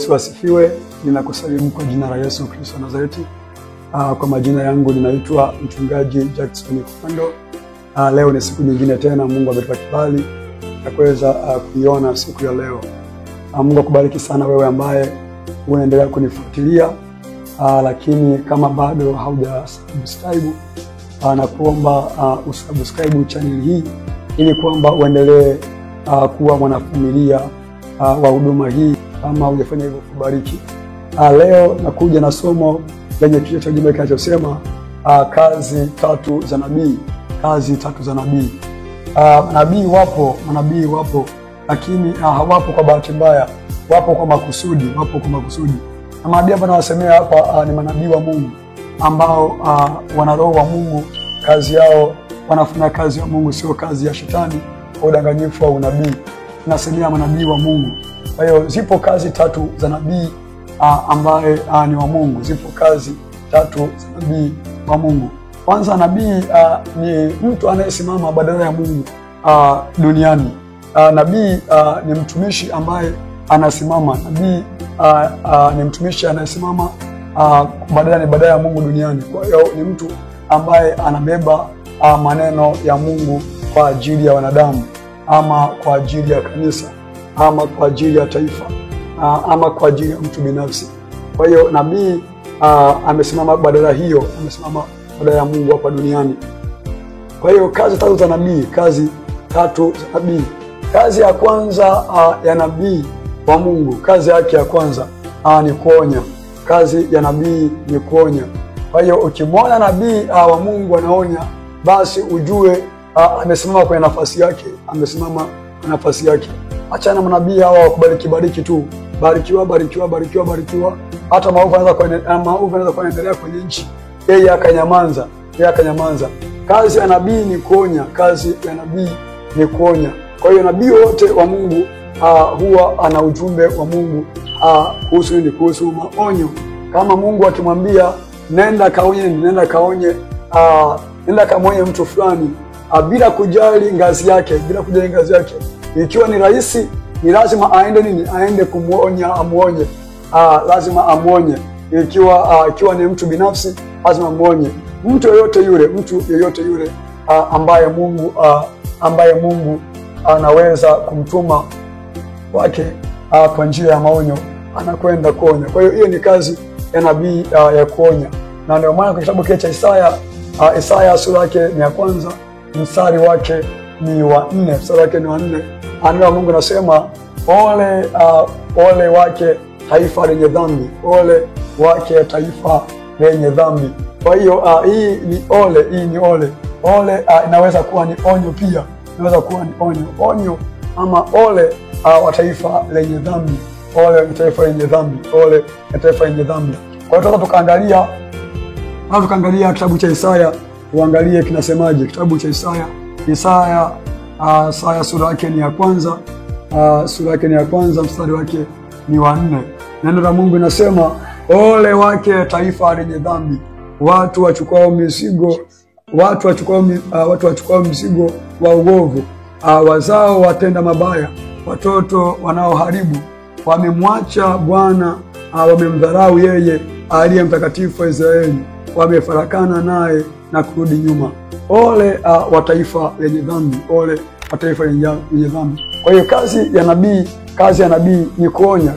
Yesu asifiwe. Ninakusalimu kwa jina la Yesu Kristo Nazareti. Kwa majina yangu ninaitwa mchungaji Jackson Kupando. Leo ni siku nyingine tena Mungu ametupa kibali na kuweza kuiona siku ya leo. Mungu akubariki sana wewe ambaye unaendelea kunifuatilia, lakini kama bado haujasubscribe na kuomba usubscribe channel hii ili kwamba uendelee kuwa mwanafamilia wa huduma hii. Kama hujafanya hivyo kubariki. Leo nakuja na somo lenye kichwa cha ujumbe kinachosema kazi tatu za nabii. Kazi tatu za nabii. Manabii wapo, lakini hawapo kwa bahati mbaya, wapo kwa makusudi, Na manabii ambao nawasemea hapa ni manabii wa Mungu ambao wana roho wa Mungu. Kazi yao, wanafanya kazi ya Mungu, sio kazi ya shetani au udanganyifu au unabii. Tunasemea manabii wa Mungu. Kwa hiyo zipo kazi tatu za nabii ambaye ni wa Mungu. Zipo kazi tatu za nabii wa Mungu. Kwanza, nabii ni mtu anayesimama badala ya Mungu duniani. Nabii ni mtumishi ambaye anasimama. Nabii ni mtumishi anayesimama badala ya Mungu duniani. Kwa hiyo ni mtu ambaye anabeba maneno ya Mungu kwa ajili ya wanadamu, ama kwa ajili ya kanisa, ama kwa ajili ya taifa, ama kwa ajili ya mtu binafsi. Kwa hiyo nabii amesimama badala hiyo, amesimama badala ya Mungu hapa duniani. Kwa hiyo kazi tatu za nabii, kazi tatu za nabii. Kazi ya kwanza ya nabii wa Mungu, kazi yake ya kwanza ni kuonya. Kazi ya nabii ni kuonya. Kwa hiyo ukimwona nabii wa Mungu anaonya, basi ujue amesimama kwenye nafasi yake, amesimama kwenye nafasi yake. Achana manabii hawa wakubariki tu. Barikiwa. Hata maovu yanaweza kuendelea kwenye nchi, yeye akanyamaza. Kazi ya nabii ni kuonya, kazi ya nabii ni kuonya. Kwa hiyo nabii wote wa Mungu huwa ana ujumbe wa Mungu kuhusu nini? Kuhusu maonyo. Kama Mungu akimwambia nenda kaonye mtu fulani, bila kujali ngazi yake, ikiwa ni rahisi, ni lazima aende kumuonya, amuonye. Lazima amuonye. Ikiwa ni mtu binafsi, lazima amuonye. Mtu yoyote yule ambaye Mungu anaweza kumtuma wake kwa njia ya maonyo, anakwenda kuonya. Kwa hiyo ni kazi ya nabii ya kuonya. Na ndio maana kwa kitabu kile cha Isaya sura yake ni ya kwanza, mstari wake ni wa 4. Neno la Mungu nasema, ole wake taifa lenye dhambi, ole wake taifa lenye dhambi. Kwa hiyo hii ni ole. Inaweza kuwa ni onyo pia. Inaweza kuwa ni onyo ama ole wa taifa lenye dhambi. Ole wa taifa lenye dhambi. Kwa hiyo tukaangalia kitabu cha Isaya, uangalie kinasemaje. Kitabu cha Isaya sura yake ni ya kwanza, mstari wake ni wa 4. Neno la Mungu linasema, ole wake taifa lenye dhambi, watu wachukua mzigo wa uovu, wazao watenda mabaya, watoto wanaoharibu, wamemwacha Bwana, wamemdharau yeye aliye mtakatifu wa Israeli, wamefarakana naye na kurudi nyuma. Ole wa taifa lenye dhambi, ole wa taifa lenye dhambi. Kwa hiyo kazi ya nabii ni kuonya,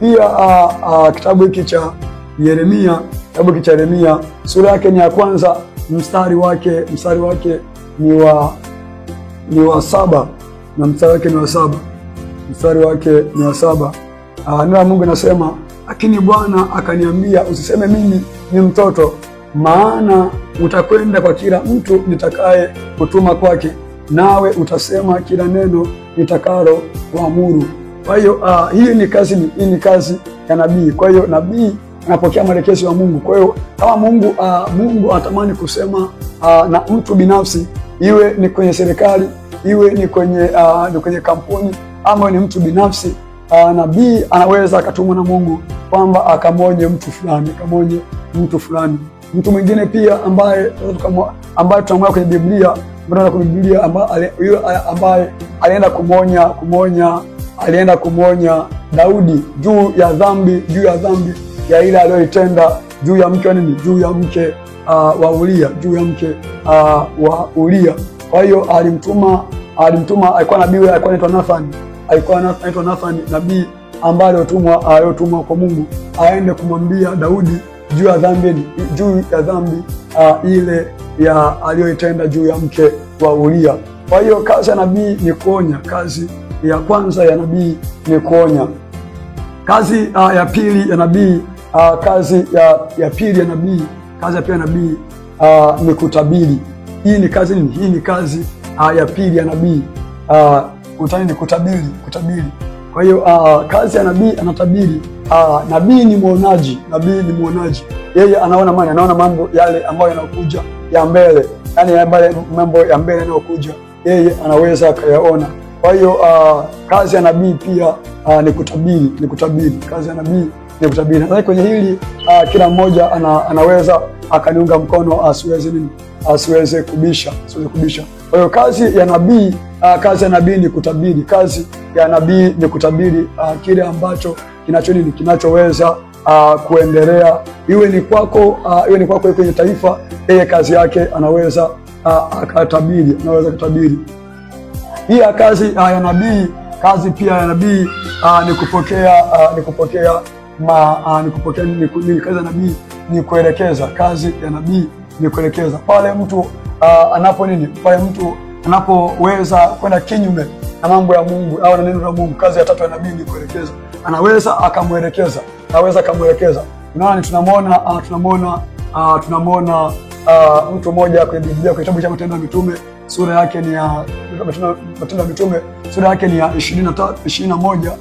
Pia kitabu hiki cha Yeremia, sura yake ni ya kwanza, mstari wake ni wa 7, na mstari wake ni wa 7. Neno la Mungu nasema, lakini Bwana akaniambia, usiseme mimi ni mtoto, maana utakwenda kwa kila mtu nitakaye kutuma kwake, nawe utasema kila neno nitakalo kuamuru. Kwa hiyo hii ni kazi ya nabii. Kwa hiyo nabii anapokea maelekezo ya Mungu. Kwa hiyo kama Mungu atamani kusema na mtu binafsi, iwe ni kwenye serikali, iwe ni kwenye kampuni, ama ni mtu binafsi, nabii anaweza akatumwa na Mungu kwamba akamonye mtu fulani. Mtu mwingine pia ambaye tunamwona kwenye Biblia, ambaye alienda kumonya alienda kumwonya Daudi juu ya dhambi ya ile aliyoitenda juu ya mke nini, juu ya mke wa Uria, juu ya mke wa Uria. Kwa hiyo alimtuma, alikuwa nabii, alikuwa anaitwa Nathani, nabii ambaye aliyotumwa kwa Mungu aende kumwambia Daudi juu ya dhambi ile ya aliyoitenda juu ya mke wa Uria. Kwa hiyo kazi ya nabii ni kuonya. Kazi ya kwanza ya nabii ni kuonya. Kazi ya pili ya nabii, kazi ya pili ya nabii ni kutabiri. Hii ni kazi nini? Hii ni kazi ya pili ya nabii. Ni kutabiri. Kwa hiyo kazi ya nabii, anatabiri. Nabii ni muonaji. Yeye anaona mambo yale ambayo yanakuja ya mbele. Yaani mambo ya mbele yanayokuja yeye anaweza akayaona. Kwa hiyo kazi ya nabii pia ni kutabiri. Kazi ya nabii ni kutabiri. Na kwenye hili kila mmoja anaweza akaniunga mkono, asiweze kubisha. Kwa hiyo kazi ya nabii ni kutabiri. Kazi ya nabii ni kutabiri kile ambacho kinachoweza kuendelea, iwe ni kwako kwenye taifa. Yeye kazi yake anaweza akatabiri, Pia kazi ya nabii, ni kupokea kazi ya nabii ni kuelekeza. Kazi ya nabii ni kuelekeza. Pale mtu anapoweza kwenda kinyume na mambo ya Mungu au na neno la Mungu, kazi ya tatu ya nabii ni kuelekeza. Anaweza akamwelekeza. Unaona, tunamwona mtu mmoja kwenye Biblia, kwa kitabu cha Matendo ya Mitume sura yake ni ya 21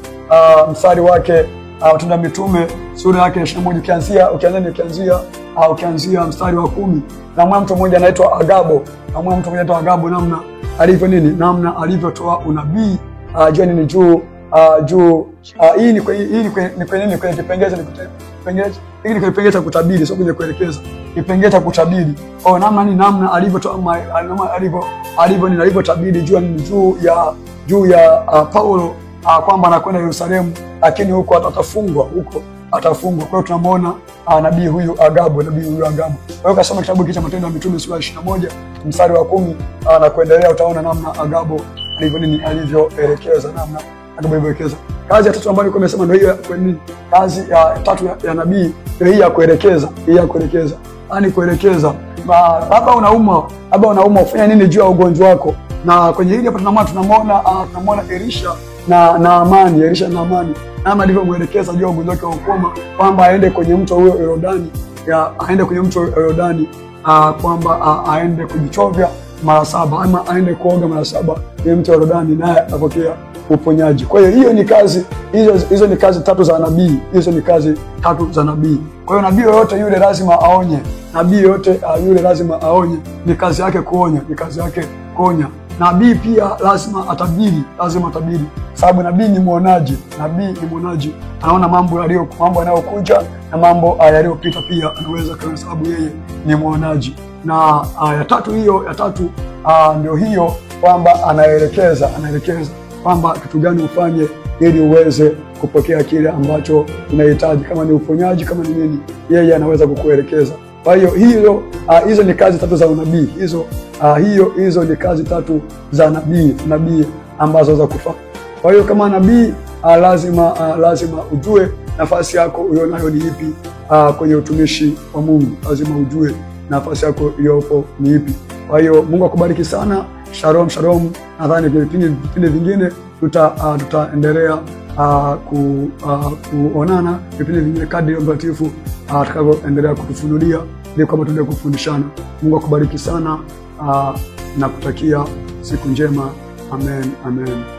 mstari wake. Matendo ya Mitume sura yake 21 ukianzia mstari wa 10. Na mtu mmoja anaitwa Agabo, namna alivyotoa unabii juu hii ni kwenye kipengele cha kutabiri, sio kwenye kuelekeza. Kipengele cha kutabiri. Kwa namna alivyotabiri juu ya Paulo kwamba anakwenda Yerusalemu, lakini huko atafungwa. Kwa hiyo tunamwona nabii huyu Agabo. Kwa hiyo kasoma kitabu hiki cha Matendo ya Mitume sura 21 mstari wa 10 na kuendelea, utaona namna Agabo alivyoelekeza, Kazi ya tatu ambayo nilikuwa nimesema ndio hiyo. Kazi ya tatu ya nabii ndio hii ya kuelekeza. Yaani kuelekeza. Labda unauma ufanye nini juu ya ugonjwa wako. Na kwenye hili hapa tunamwona Elisha na Naamani. Naamani alivyomwelekeza juu ya ugonjwa wake wa ukoma, kwamba aende kwenye mto huo Yordani, kwamba aende kujichovya mara 7 ama aende kuoga mara 7 kwenye mto Yordani, naye atapokea uponyaji. Kwa hiyo ni kazi hizo ni kazi tatu za nabii. Kwa hiyo nabii yote yule lazima aonye. Ni kazi yake kuonya, Nabii pia lazima atabiri, sababu nabii ni muonaji. Anaona mambo yanayokuja na mambo yaliyopita pia anaweza, kwa sababu yeye ni muonaji. Na ya tatu ndio hiyo, kwamba anaelekeza kwamba kitu gani ufanye ili uweze kupokea kile ambacho unahitaji. Kama ni uponyaji, kama ni nini, yeye anaweza kukuelekeza. Kwa hiyo hizo ni kazi tatu za unabii. Hizo ni kazi tatu za nabii ambazo za kufanya. Kwa hiyo kama nabii lazima ujue nafasi yako ulionayo ni ipi kwenye utumishi wa Mungu. Lazima ujue nafasi yako iliyopo ni ipi. Kwa hiyo Mungu akubariki sana. Shalom. Nadhani vipindi vingine tutaendelea kuonana vipindi vingine kadri Roho Mtakatifu atakavyoendelea kutufunulia, ili kwamba tuendelee kufundishana. Mungu akubariki sana na kutakia siku njema. Amen.